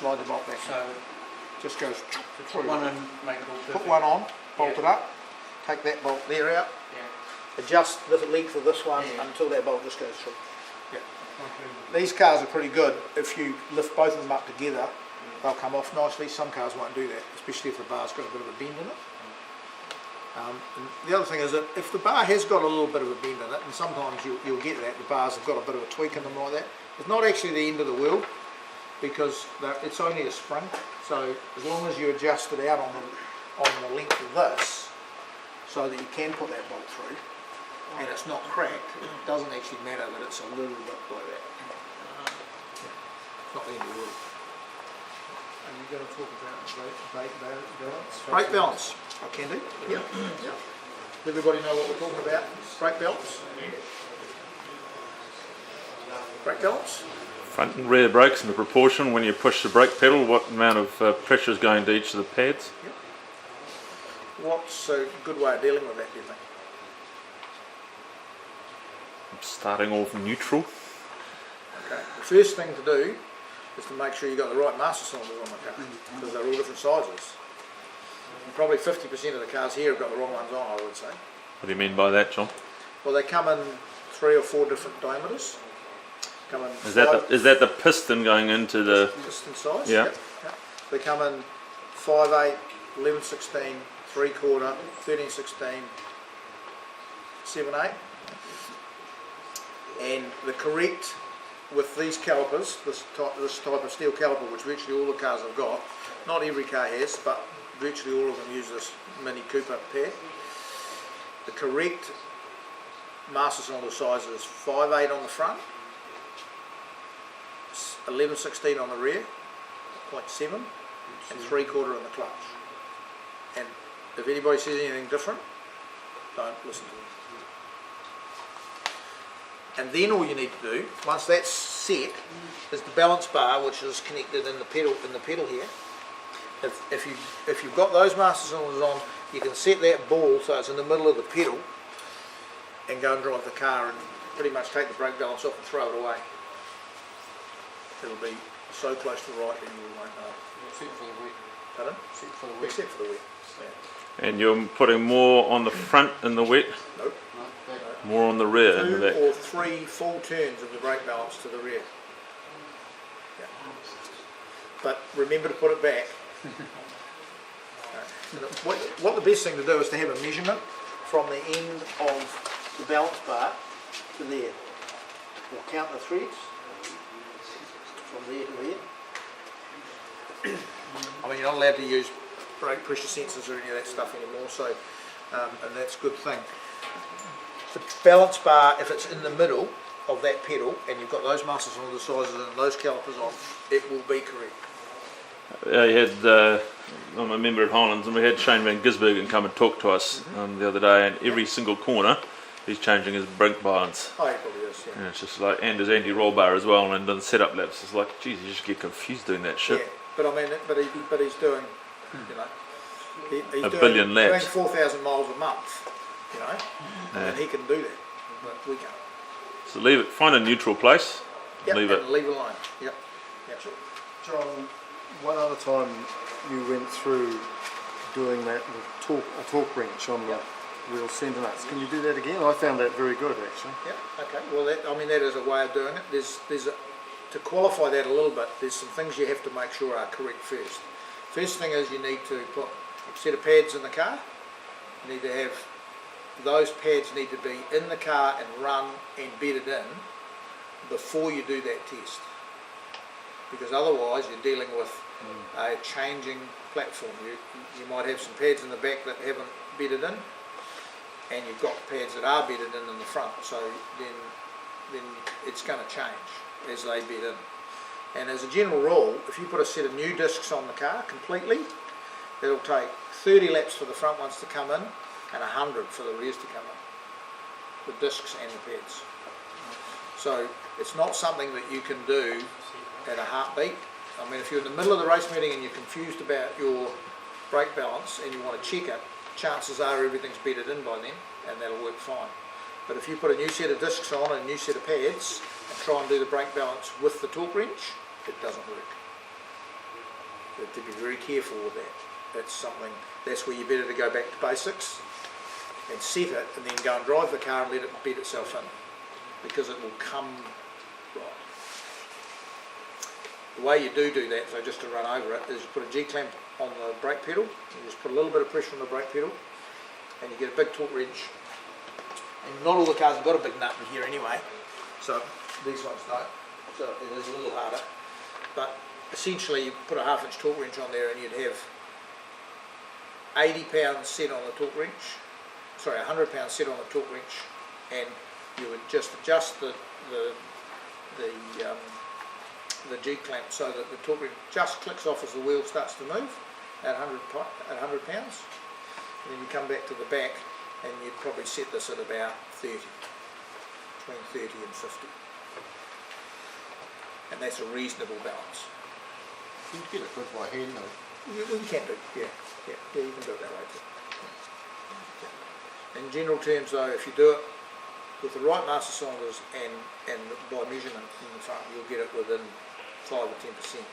slide the bolt back. So just goes put one in, make it all perfect. Put one on, bolt it up, take that bolt there out, adjust the length of this one until that bolt just goes through. These cars are pretty good. If you lift both of them up together, they'll come off nicely. Some cars won't do that, especially if the bar's got a bit of a bend in it. And the other thing is that if the bar has got a little bit of a bend in it, and sometimes you'll get that, the bars have got a bit of a tweak in them like that, it's not actually the end of the world, because it's only a spring. So as long as you adjust it out on the length of this, so that you can put that bolt through, and it's not cracked, it doesn't actually matter that it's a little bit like that. It's not the end of the world. Are you going to talk about brake balance? Brake balance, I can do. Yeah. Everybody know what we're talking about? Brake balance. Brake balance. Front and rear brakes in the proportion when you push the brake pedal, what amount of pressure is going to each of the pads? Yep. What's a good way of dealing with that, do you think? Starting off neutral. Okay. The first thing to do is to make sure you've got the right master cylinders on the car, because they're all different sizes. And probably 50% of the cars here have got the wrong ones on, I would say. What do you mean by that, John? Well, they come in 3 or 4 different diameters. Come in Is that the piston going into the piston size? Yeah. Yep. They come in 5/8, 11/16, 3/4, 13/16, 7/8, and the correct with these calipers, this type of steel caliper, which virtually all the cars have got. Not every car has, but virtually all of them use this Mini Cooper pad. The correct master cylinder size is 5/8 on the front, 11/16 on the rear, 0.7, and 3/4 in the clutch. And if anybody says anything different, don't listen to them. And then all you need to do, once that's set, is the balance bar, which is connected in the pedal here. If you've got those master cylinders on, you can set that ball so it's in the middle of the pedal, and go and drive the car and pretty much take the brake balance off and throw it away. It'll be so close to right that you won't know. Except for the wet. Pardon? Except for the wet. Except for the wet. Yeah. and you're putting more on the front in the wet, Nope. more on the rear in the 2 back. or 3 full turns of the brake balance to the rear. Yeah. But remember to put it back. What the best thing to do is to have a measurement from the end of the balance bar to there. We'll count the threads from there to there. I mean, you're not allowed to use brake pressure sensors or any of that stuff anymore, so and that's a good thing. The balance bar, if it's in the middle of that pedal and you've got those master cylinder sizes and those calipers on, it will be correct. You had, I'm a member at Highlands, and we had Shane Van Gisbergen come and talk to us the other day, and every single corner he's changing his brake balance. Oh, he probably is, yeah. And it's just like, and his anti-roll bar as well, and the setup laps. It's like, geez, you just get confused doing that shit. Yeah, but I mean, but he's doing, you know, he's A doing, billion laps. doing 4,000 miles a month, you know, and he can do that, but we can't. So leave it, find a neutral place, Yep, leave and it. leave it alone. Yep. John, one other time you went through doing that with a torque wrench on the wheel centre nuts. Can you do that again? I found that very good actually. Yep. Okay. Well, that is a way of doing it. To qualify that a little bit, there's some things you have to make sure are correct first. First thing is you need to put a set of pads in the car. You need to have those pads need to be in the car and run and bedded in before you do that test. Because otherwise you're dealing with a changing platform. You might have some pads in the back that haven't bedded in, and you've got pads that are bedded in the front. So then it's going to change as they bed in. And as a general rule, if you put a set of new discs on the car completely, it'll take 30 laps for the front ones to come in and 100 for the rears to come in, the discs and the pads. So it's not something that you can do at a heartbeat. I mean, if you're in the middle of the race meeting and you're confused about your brake balance and you want to check it, chances are everything's bedded in by then and that'll work fine. But if you put a new set of discs on and a new set of pads and try and do the brake balance with the torque wrench, it doesn't work. to be very careful with that. That's something, that's where you're better to go back to basics and set it, and then go and drive the car and let it bed itself in, because it will come right. The way you do that, so just to run over it, is you put a G-clamp on the brake pedal, you just put a little bit of pressure on the brake pedal, and you get a big torque wrench. And not all the cars have got a big nut in here anyway, so these ones don't, so it is a little harder. But essentially you put a 1/2 inch torque wrench on there and you'd have 80 pounds set on the torque wrench, sorry, 100 pounds set on the torque wrench, and you would just adjust the G-clamp so that the torque wrench just clicks off as the wheel starts to move at 100 pounds. And then you come back to the back and you'd probably set this at about 30, between 30 and 50. And that's a reasonable balance. You can get it good by hand though. You can do, yeah, you can do it that way too. Yeah. In general terms though, if you do it with the right master cylinders and by measurement in the front, you'll get it within 5 or 10%.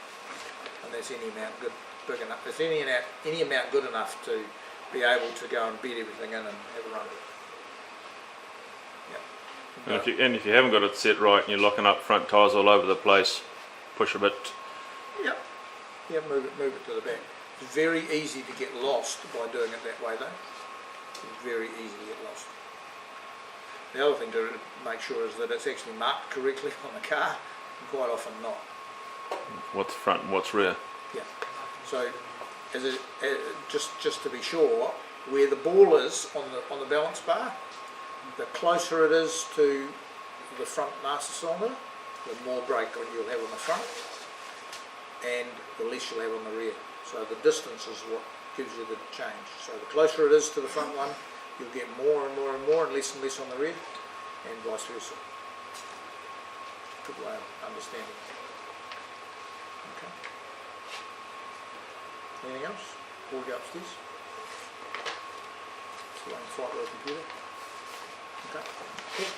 And that's any amount good, big enough. It's any amount good enough to be able to go and bed everything in and have a run of it. Yeah. And if you haven't got it set right and you're locking up front tyres all over the place, push a bit. Yep. Yeah, move it to the back. It's very easy to get lost by doing it that way though. It's very easy to get lost. The other thing to make sure is that it's actually marked correctly on the car, and quite often not. What's front and what's rear. Yeah. So, just to be sure, where the ball is on the balance bar, the closer it is to the front master cylinder, the more brake you'll have on the front, and the less you'll have on the rear. So the distance is what gives you the change. So the closer it is to the front one, you'll get more and more and more, and less on the rear, and vice versa. Good way of understanding. Okay. Anything else? Before we go upstairs? Still on the flight with the computer? Okay. Cool.